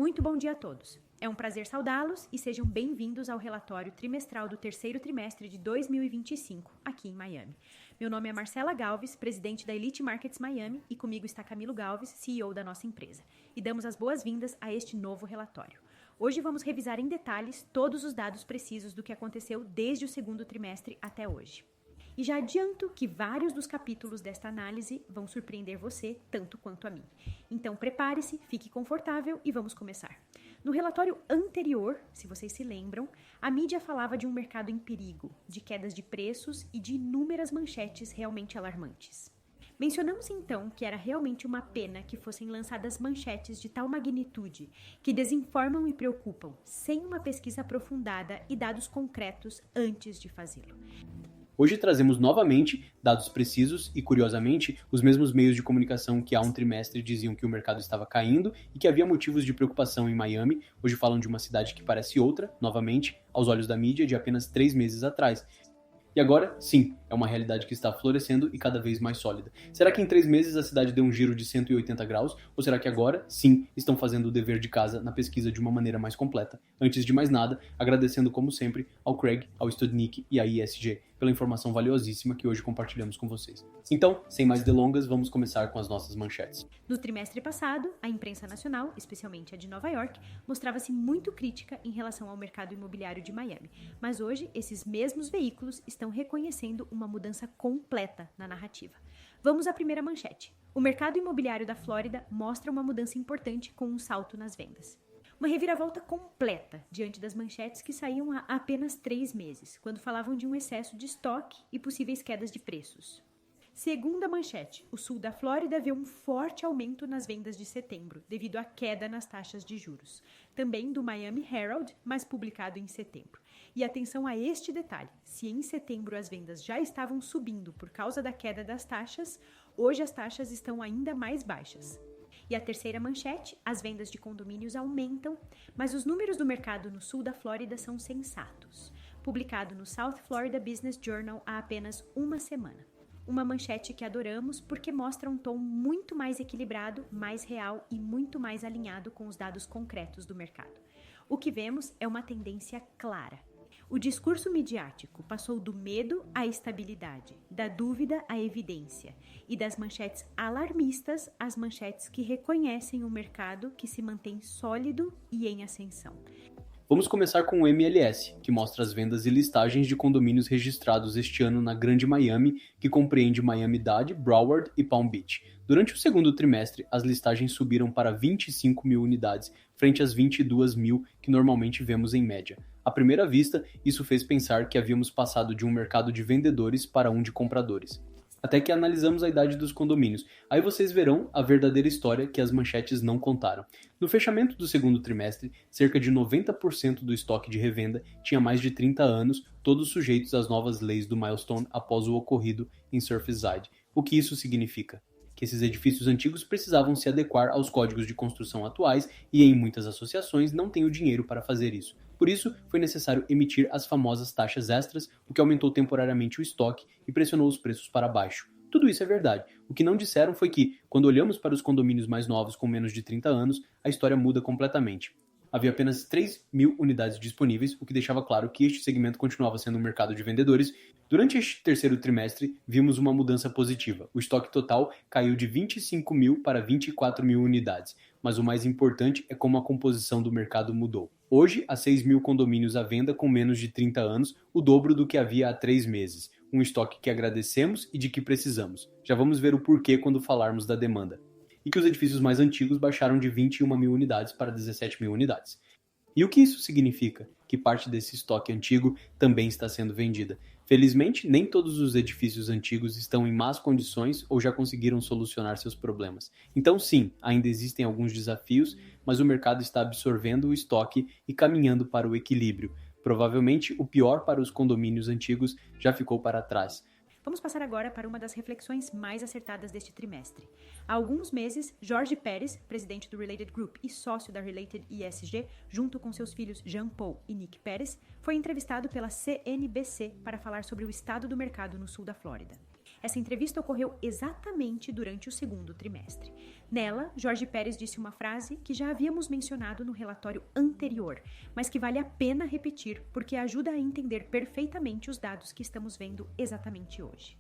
Muito bom dia a todos. É um prazer saudá-los e sejam bem-vindos ao relatório trimestral do terceiro trimestre de 2025, aqui em Miami. Meu nome é Marcela Galves, presidente da Elite Markets Miami, e comigo está Camilo Galves, CEO da nossa empresa. E damos as boas-vindas a este novo relatório. Hoje vamos revisar em detalhes todos os dados precisos do que aconteceu desde o segundo trimestre até hoje. E já adianto que vários dos capítulos desta análise vão surpreender você tanto quanto a mim. Então prepare-se, fique confortável e vamos começar. No relatório anterior, se vocês se lembram, a mídia falava de um mercado em perigo, de quedas de preços e de inúmeras manchetes realmente alarmantes. Mencionamos então que era realmente uma pena que fossem lançadas manchetes de tal magnitude que desinformam e preocupam, sem uma pesquisa aprofundada e dados concretos antes de fazê-lo. Hoje trazemos novamente dados precisos e, curiosamente, os mesmos meios de comunicação que há um trimestre diziam que o mercado estava caindo e que havia motivos de preocupação em Miami, hoje falam de uma cidade que parece outra, novamente, aos olhos da mídia, de apenas 3 meses atrás. E agora, sim, é uma realidade que está florescendo e cada vez mais sólida. Será que em 3 meses a cidade deu um giro de 180 graus? Ou será que agora, sim, estão fazendo o dever de casa na pesquisa de uma maneira mais completa? Antes de mais nada, agradecendo como sempre ao Craig, ao Studnick e à ISG pela informação valiosíssima que hoje compartilhamos com vocês. Então, sem mais delongas, vamos começar com as nossas manchetes. No trimestre passado, a imprensa nacional, especialmente a de Nova York, mostrava-se muito crítica em relação ao mercado imobiliário de Miami. Mas hoje, esses mesmos veículos estão reconhecendo uma mudança completa na narrativa. Vamos à primeira manchete. O mercado imobiliário da Flórida mostra uma mudança importante com um salto nas vendas. Uma reviravolta completa diante das manchetes que saíam há apenas 3 meses, quando falavam de um excesso de estoque e possíveis quedas de preços. Segunda manchete, o sul da Flórida vê um forte aumento nas vendas de setembro, devido à queda nas taxas de juros. Também do Miami Herald, mas publicado em setembro. E atenção a este detalhe, se em setembro as vendas já estavam subindo por causa da queda das taxas, hoje as taxas estão ainda mais baixas. E a terceira manchete, as vendas de condomínios aumentam, mas os números do mercado no sul da Flórida são sensatos. Publicado no South Florida Business Journal há apenas uma semana. Uma manchete que adoramos porque mostra um tom muito mais equilibrado, mais real e muito mais alinhado com os dados concretos do mercado. O que vemos é uma tendência clara. O discurso midiático passou do medo à estabilidade, da dúvida à evidência e das manchetes alarmistas às manchetes que reconhecem o mercado que se mantém sólido e em ascensão. Vamos começar com o MLS, que mostra as vendas e listagens de condomínios registrados este ano na Grande Miami, que compreende Miami-Dade, Broward e Palm Beach. Durante o segundo trimestre, as listagens subiram para 25 mil unidades, frente às 22 mil que normalmente vemos em média. À primeira vista, isso fez pensar que havíamos passado de um mercado de vendedores para um de compradores. Até que analisamos a idade dos condomínios. Aí vocês verão a verdadeira história que as manchetes não contaram. No fechamento do segundo trimestre, cerca de 90% do estoque de revenda tinha mais de 30 anos, todos sujeitos às novas leis do Milestone após o ocorrido em Surfside. O que isso significa? Que esses edifícios antigos precisavam se adequar aos códigos de construção atuais e em muitas associações não têm o dinheiro para fazer isso. Por isso, foi necessário emitir as famosas taxas extras, o que aumentou temporariamente o estoque e pressionou os preços para baixo. Tudo isso é verdade. O que não disseram foi que, quando olhamos para os condomínios mais novos com menos de 30 anos, a história muda completamente. Havia apenas 3 mil unidades disponíveis, o que deixava claro que este segmento continuava sendo um mercado de vendedores. Durante este terceiro trimestre, vimos uma mudança positiva. O estoque total caiu de 25 mil para 24 mil unidades, mas o mais importante é como a composição do mercado mudou. Hoje, há 6 mil condomínios à venda com menos de 30 anos, o dobro do que havia há 3 meses. Um estoque que agradecemos e de que precisamos. Já vamos ver o porquê quando falarmos da demanda. E que os edifícios mais antigos baixaram de 21 mil unidades para 17 mil unidades. E o que isso significa? Que parte desse estoque antigo também está sendo vendida. Felizmente, nem todos os edifícios antigos estão em más condições ou já conseguiram solucionar seus problemas. Então sim, ainda existem alguns desafios, mas o mercado está absorvendo o estoque e caminhando para o equilíbrio. Provavelmente, o pior para os condomínios antigos já ficou para trás. Vamos passar agora para uma das reflexões mais acertadas deste trimestre. Há alguns meses, Jorge Pérez, presidente do Related Group e sócio da Related ESG, junto com seus filhos Jean Paul e Nick Pérez, foi entrevistado pela CNBC para falar sobre o estado do mercado no sul da Flórida. Essa entrevista ocorreu exatamente durante o segundo trimestre. Nela, Jorge Pérez disse uma frase que já havíamos mencionado no relatório anterior, mas que vale a pena repetir porque ajuda a entender perfeitamente os dados que estamos vendo exatamente hoje.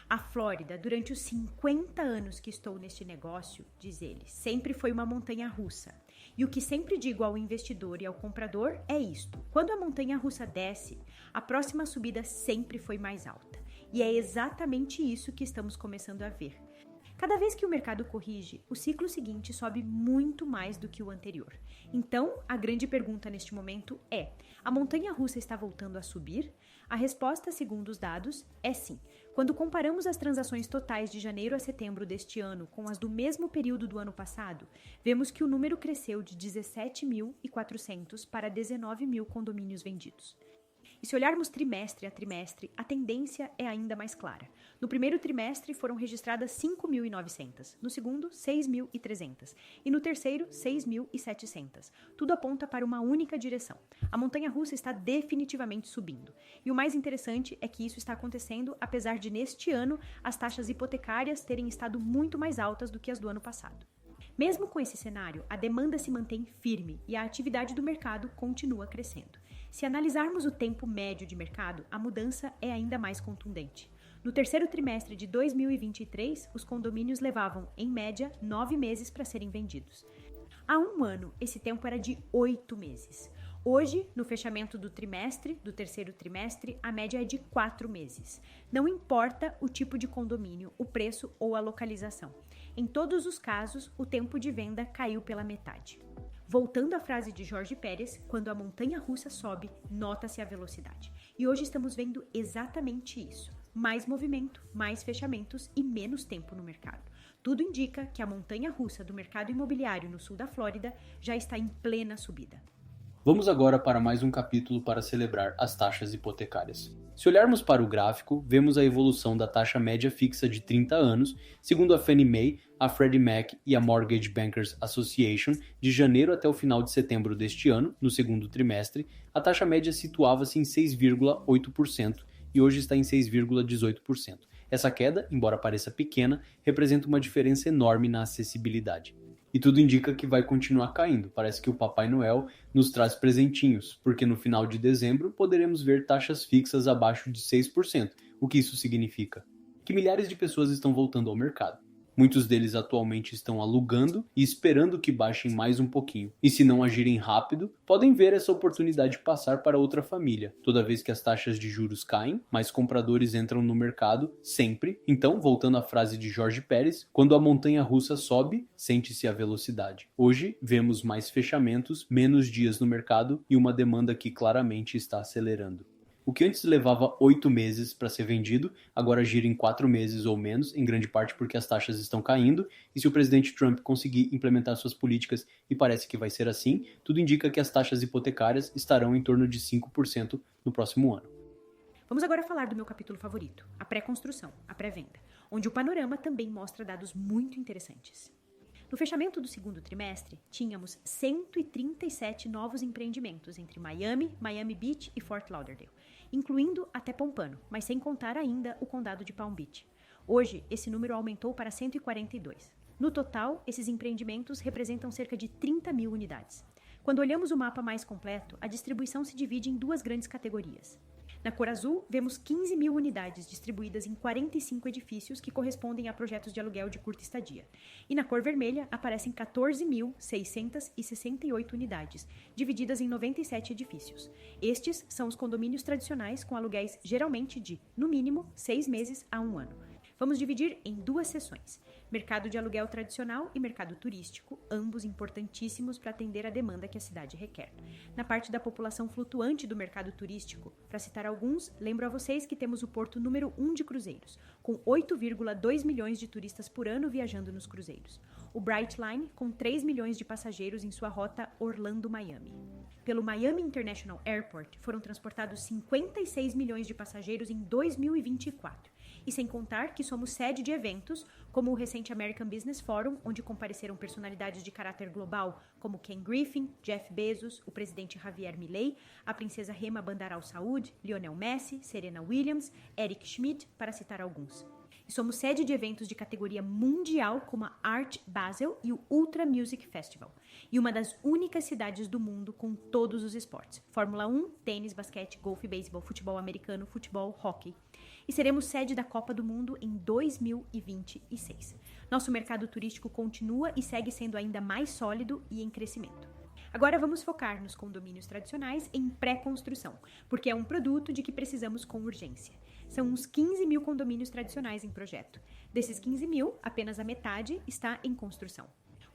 A Flórida, durante os 50 anos que estou neste negócio, diz ele, sempre foi uma montanha-russa. E o que sempre digo ao investidor e ao comprador é isto: quando a montanha-russa desce, a próxima subida sempre foi mais alta. E é exatamente isso que estamos começando a ver. Cada vez que o mercado corrige, o ciclo seguinte sobe muito mais do que o anterior. Então, a grande pergunta neste momento é: a montanha-russa está voltando a subir? A resposta, segundo os dados, é sim. Quando comparamos as transações totais de janeiro a setembro deste ano com as do mesmo período do ano passado, vemos que o número cresceu de 17.400 para 19 mil condomínios vendidos. E se olharmos trimestre a trimestre, a tendência é ainda mais clara. No primeiro trimestre foram registradas 5.900, no segundo 6.300 e no terceiro 6.700. Tudo aponta para uma única direção. A montanha-russa está definitivamente subindo. E o mais interessante é que isso está acontecendo apesar de neste ano as taxas hipotecárias terem estado muito mais altas do que as do ano passado. Mesmo com esse cenário, a demanda se mantém firme e a atividade do mercado continua crescendo. Se analisarmos o tempo médio de mercado, a mudança é ainda mais contundente. No terceiro trimestre de 2023, os condomínios levavam, em média, 9 meses para serem vendidos. Há um ano, esse tempo era de 8 meses. Hoje, no fechamento do terceiro trimestre, a média é de 4 meses. Não importa o tipo de condomínio, o preço ou a localização. Em todos os casos, o tempo de venda caiu pela metade. Voltando à frase de Jorge Pérez, quando a montanha-russa sobe, nota-se a velocidade. E hoje estamos vendo exatamente isso. Mais movimento, mais fechamentos e menos tempo no mercado. Tudo indica que a montanha-russa do mercado imobiliário no sul da Flórida já está em plena subida. Vamos agora para mais um capítulo para celebrar as taxas hipotecárias. Se olharmos para o gráfico, vemos a evolução da taxa média fixa de 30 anos, segundo a Fannie Mae, a Freddie Mac e a Mortgage Bankers Association, de janeiro até o final de setembro deste ano, no segundo trimestre, a taxa média situava-se em 6,8% e hoje está em 6,18%. Essa queda, embora pareça pequena, representa uma diferença enorme na acessibilidade. E tudo indica que vai continuar caindo. Parece que o Papai Noel nos traz presentinhos, porque no final de dezembro poderemos ver taxas fixas abaixo de 6%. O que isso significa? Que milhares de pessoas estão voltando ao mercado. Muitos deles atualmente estão alugando e esperando que baixem mais um pouquinho. E se não agirem rápido, podem ver essa oportunidade passar para outra família. Toda vez que as taxas de juros caem, mais compradores entram no mercado, sempre. Então, voltando à frase de Jorge Pérez, quando a montanha-russa sobe, sente-se a velocidade. Hoje, vemos mais fechamentos, menos dias no mercado e uma demanda que claramente está acelerando. O que antes levava 8 meses para ser vendido, agora gira em 4 meses ou menos, em grande parte porque as taxas estão caindo, e se o presidente Trump conseguir implementar suas políticas, e parece que vai ser assim, tudo indica que as taxas hipotecárias estarão em torno de 5% no próximo ano. Vamos agora falar do meu capítulo favorito, a pré-construção, a pré-venda, onde o panorama também mostra dados muito interessantes. No fechamento do segundo trimestre, tínhamos 137 novos empreendimentos entre Miami, Miami Beach e Fort Lauderdale, incluindo até Pompano, mas sem contar ainda o condado de Palm Beach. Hoje, esse número aumentou para 142. No total, esses empreendimentos representam cerca de 30 mil unidades. Quando olhamos o mapa mais completo, a distribuição se divide em duas grandes categorias. Na cor azul, vemos 15 mil unidades distribuídas em 45 edifícios que correspondem a projetos de aluguel de curta estadia. E na cor vermelha, aparecem 14.668 unidades, divididas em 97 edifícios. Estes são os condomínios tradicionais com aluguéis geralmente de, no mínimo, 6 meses a 1 ano. Vamos dividir em duas seções: mercado de aluguel tradicional e mercado turístico, ambos importantíssimos para atender a demanda que a cidade requer. Na parte da população flutuante do mercado turístico, para citar alguns, lembro a vocês que temos o porto número 1 de cruzeiros, com 8,2 milhões de turistas por ano viajando nos cruzeiros. O Brightline, com 3 milhões de passageiros em sua rota Orlando-Miami. Pelo Miami International Airport, foram transportados 56 milhões de passageiros em 2024. E sem contar que somos sede de eventos, como o recente American Business Forum, onde compareceram personalidades de caráter global, como Ken Griffin, Jeff Bezos, o presidente Javier Milei, a princesa Rema Bandar Al Saud, Lionel Messi, Serena Williams, Eric Schmidt, para citar alguns. e somos sede de eventos de categoria mundial como a Art Basel e o Ultra Music Festival. E uma das únicas cidades do mundo com todos os esportes: Fórmula 1, tênis, basquete, golfe, beisebol, futebol americano, futebol, hóquei. E seremos sede da Copa do Mundo em 2026. Nosso mercado turístico continua e segue sendo ainda mais sólido e em crescimento. Agora vamos focar nos condomínios tradicionais em pré-construção, porque é um produto de que precisamos com urgência. São uns 15 mil condomínios tradicionais em projeto. Desses 15 mil, apenas a metade está em construção.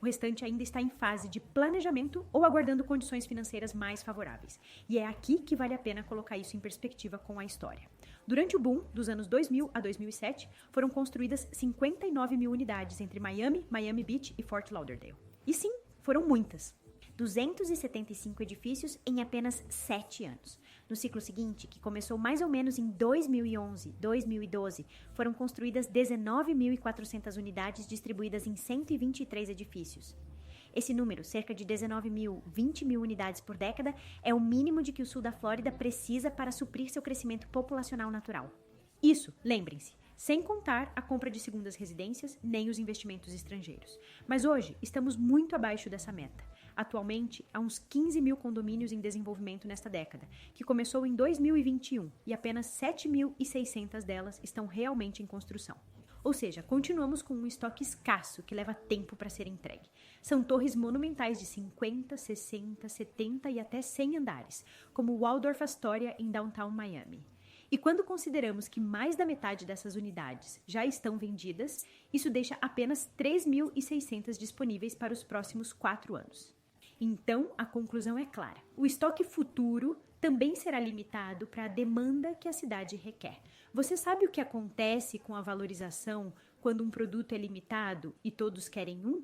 O restante ainda está em fase de planejamento ou aguardando condições financeiras mais favoráveis. E é aqui que vale a pena colocar isso em perspectiva com a história. Durante o boom dos anos 2000 a 2007, foram construídas 59 mil unidades entre Miami, Miami Beach e Fort Lauderdale. E sim, foram muitas. 275 edifícios em apenas 7 anos. No ciclo seguinte, que começou mais ou menos em 2011, 2012, foram construídas 19.400 unidades distribuídas em 123 edifícios. Esse número, cerca de 19 mil, 20 mil unidades por década, é o mínimo de que o sul da Flórida precisa para suprir seu crescimento populacional natural. Isso, lembrem-se, sem contar a compra de segundas residências nem os investimentos estrangeiros. Mas hoje, estamos muito abaixo dessa meta. Atualmente, há uns 15 mil condomínios em desenvolvimento nesta década, que começou em 2021, e apenas 7.600 delas estão realmente em construção. Ou seja, continuamos com um estoque escasso que leva tempo para ser entregue. São torres monumentais de 50, 60, 70 e até 100 andares, como o Waldorf Astoria em Downtown Miami. E quando consideramos que mais da metade dessas unidades já estão vendidas, isso deixa apenas 3.600 disponíveis para os próximos 4 anos. Então, a conclusão é clara. O estoque futuro também será limitado para a demanda que a cidade requer. Você sabe o que acontece com a valorização quando um produto é limitado e todos querem um?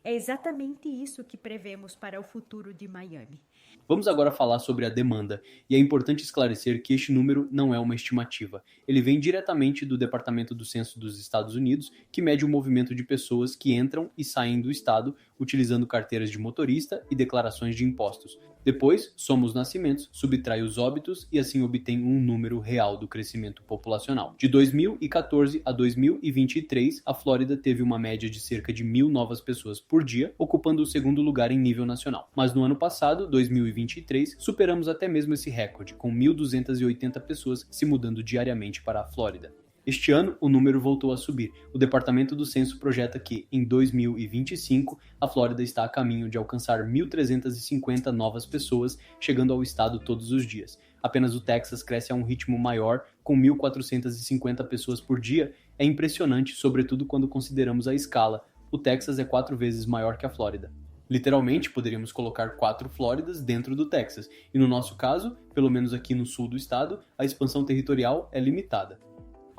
É exatamente isso que prevemos para o futuro de Miami. Vamos agora falar sobre a demanda, e é importante esclarecer que este número não é uma estimativa. Ele vem diretamente do Departamento do Censo dos Estados Unidos, que mede o movimento de pessoas que entram e saem do estado utilizando carteiras de motorista e declarações de impostos. Depois, soma os nascimentos, subtrai os óbitos e assim obtém um número real do crescimento populacional. De 2014 a 2023, a Flórida teve uma média de cerca de 1.000 novas pessoas por dia, ocupando o segundo lugar em nível nacional. Mas no ano passado, 2023, superamos até mesmo esse recorde, com 1.280 pessoas se mudando diariamente para a Flórida. Este ano, o número voltou a subir. O Departamento do Censo projeta que, em 2025, a Flórida está a caminho de alcançar 1.350 novas pessoas, chegando ao estado todos os dias. Apenas o Texas cresce a um ritmo maior, com 1.450 pessoas por dia. É impressionante, sobretudo quando consideramos a escala. O Texas é 4 vezes maior que a Flórida. Literalmente, poderíamos colocar 4 Flóridas dentro do Texas. E no nosso caso, pelo menos aqui no sul do estado, a expansão territorial é limitada.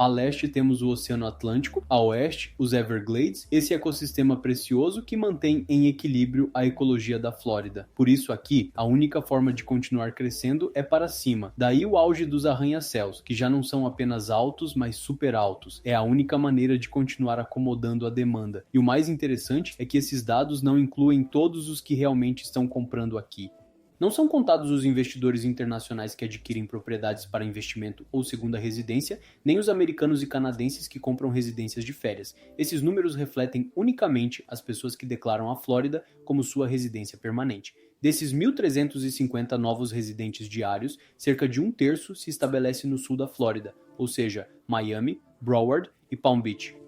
A leste temos o Oceano Atlântico, a oeste os Everglades, esse ecossistema precioso que mantém em equilíbrio a ecologia da Flórida. Por isso aqui, a única forma de continuar crescendo é para cima. Daí o auge dos arranha-céus, que já não são apenas altos, mas super altos. É a única maneira de continuar acomodando a demanda. E o mais interessante é que esses dados não incluem todos os que realmente estão comprando aqui. Não são contados os investidores internacionais que adquirem propriedades para investimento ou segunda residência, nem os americanos e canadenses que compram residências de férias. Esses números refletem unicamente as pessoas que declaram a Flórida como sua residência permanente. Desses 1.350 novos residentes diários, cerca de 1/3 se estabelece no sul da Flórida, ou seja, Miami, Broward e Palm Beach.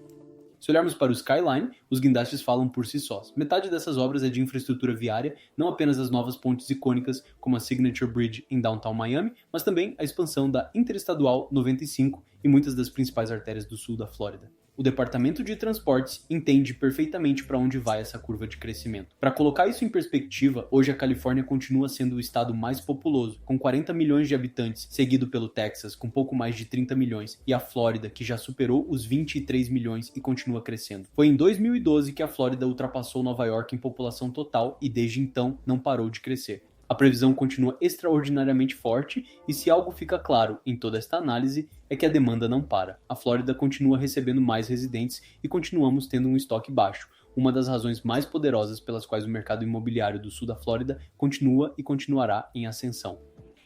Se olharmos para o skyline, os guindastes falam por si sós. Metade dessas obras é de infraestrutura viária, não apenas as novas pontes icônicas como a Signature Bridge em Downtown Miami, mas também a expansão da Interestadual 95 e muitas das principais artérias do sul da Flórida. O Departamento de Transportes entende perfeitamente para onde vai essa curva de crescimento. Para colocar isso em perspectiva, hoje a Califórnia continua sendo o estado mais populoso, com 40 milhões de habitantes, seguido pelo Texas, com pouco mais de 30 milhões, e a Flórida, que já superou os 23 milhões e continua crescendo. Foi em 2012 que a Flórida ultrapassou Nova York em população total e desde então não parou de crescer. A previsão continua extraordinariamente forte e se algo fica claro em toda esta análise é que a demanda não para. A Flórida continua recebendo mais residentes e continuamos tendo um estoque baixo, uma das razões mais poderosas pelas quais o mercado imobiliário do sul da Flórida continua e continuará em ascensão.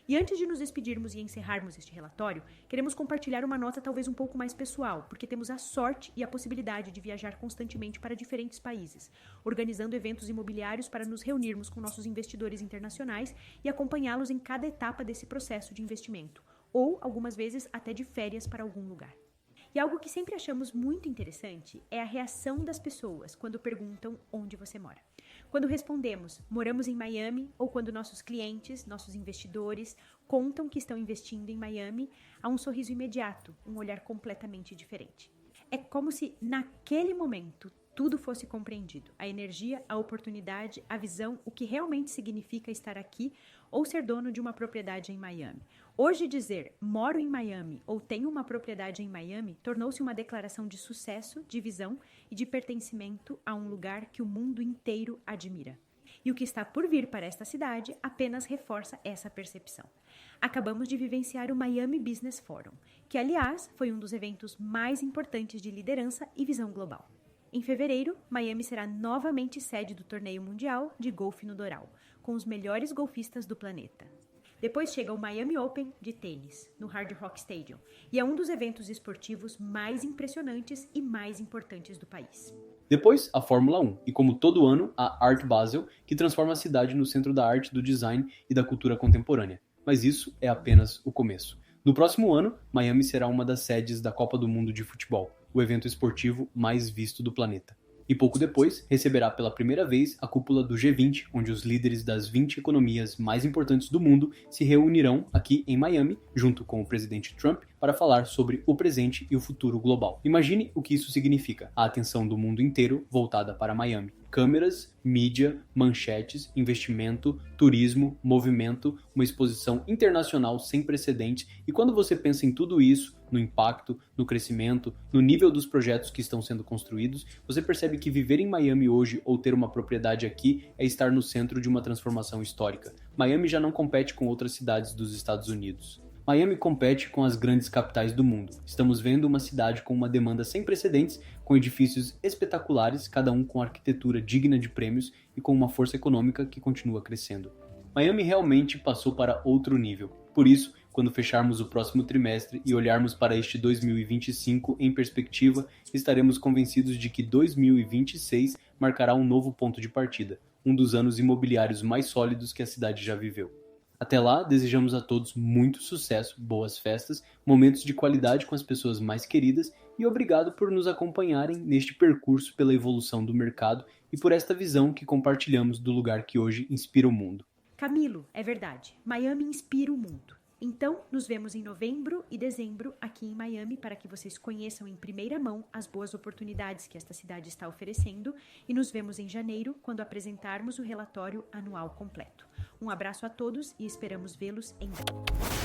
E antes de nos despedirmos e encerrarmos este relatório, queremos compartilhar uma nota talvez um pouco mais pessoal, porque temos a sorte e a possibilidade de viajar constantemente para diferentes países, organizando eventos imobiliários para nos reunirmos com nossos investidores internacionais e acompanhá-los em cada etapa desse processo de investimento, ou algumas vezes até de férias para algum lugar. E algo que sempre achamos muito interessante é a reação das pessoas quando perguntam onde você mora. Quando respondemos, moramos em Miami, ou quando nossos clientes, nossos investidores, contam que estão investindo em Miami, há um sorriso imediato, um olhar completamente diferente. É como se, naquele momento, tudo fosse compreendido. A energia, a oportunidade, a visão, o que realmente significa estar aqui ou ser dono de uma propriedade em Miami. Hoje dizer moro em Miami ou tenho uma propriedade em Miami tornou-se uma declaração de sucesso, de visão e de pertencimento a um lugar que o mundo inteiro admira. E o que está por vir para esta cidade apenas reforça essa percepção. Acabamos de vivenciar o Miami Business Forum, que, aliás, foi um dos eventos mais importantes de liderança e visão global. Em fevereiro, Miami será novamente sede do torneio mundial de golfe no Doral, com os melhores golfistas do planeta. Depois chega o Miami Open de tênis, no Hard Rock Stadium, e é um dos eventos esportivos mais impressionantes e mais importantes do país. Depois, a Fórmula 1, e como todo ano, a Art Basel, que transforma a cidade no centro da arte, do design e da cultura contemporânea. Mas isso é apenas o começo. No próximo ano, Miami será uma das sedes da Copa do Mundo de Futebol, o evento esportivo mais visto do planeta. E pouco depois, receberá pela primeira vez a cúpula do G20, onde os líderes das 20 economias mais importantes do mundo se reunirão aqui em Miami, junto com o presidente Trump, para falar sobre o presente e o futuro global. Imagine o que isso significa: a atenção do mundo inteiro voltada para Miami. Câmeras, mídia, manchetes, investimento, turismo, movimento, uma exposição internacional sem precedentes. E quando você pensa em tudo isso, no impacto, no crescimento, no nível dos projetos que estão sendo construídos, você percebe que viver em Miami hoje ou ter uma propriedade aqui é estar no centro de uma transformação histórica. Miami já não compete com outras cidades dos Estados Unidos. Miami compete com as grandes capitais do mundo. Estamos vendo uma cidade com uma demanda sem precedentes, com edifícios espetaculares, cada um com arquitetura digna de prêmios e com uma força econômica que continua crescendo. Miami realmente passou para outro nível. Por isso, quando fecharmos o próximo trimestre e olharmos para este 2025 em perspectiva, estaremos convencidos de que 2026 marcará um novo ponto de partida, um dos anos imobiliários mais sólidos que a cidade já viveu. Até lá, desejamos a todos muito sucesso, boas festas, momentos de qualidade com as pessoas mais queridas e obrigado por nos acompanharem neste percurso pela evolução do mercado e por esta visão que compartilhamos do lugar que hoje inspira o mundo. Camilo, é verdade. Miami inspira o mundo. Então, nos vemos em novembro e dezembro aqui em Miami para que vocês conheçam em primeira mão as boas oportunidades que esta cidade está oferecendo e nos vemos em janeiro quando apresentarmos o relatório anual completo. Um abraço a todos e esperamos vê-los em breve.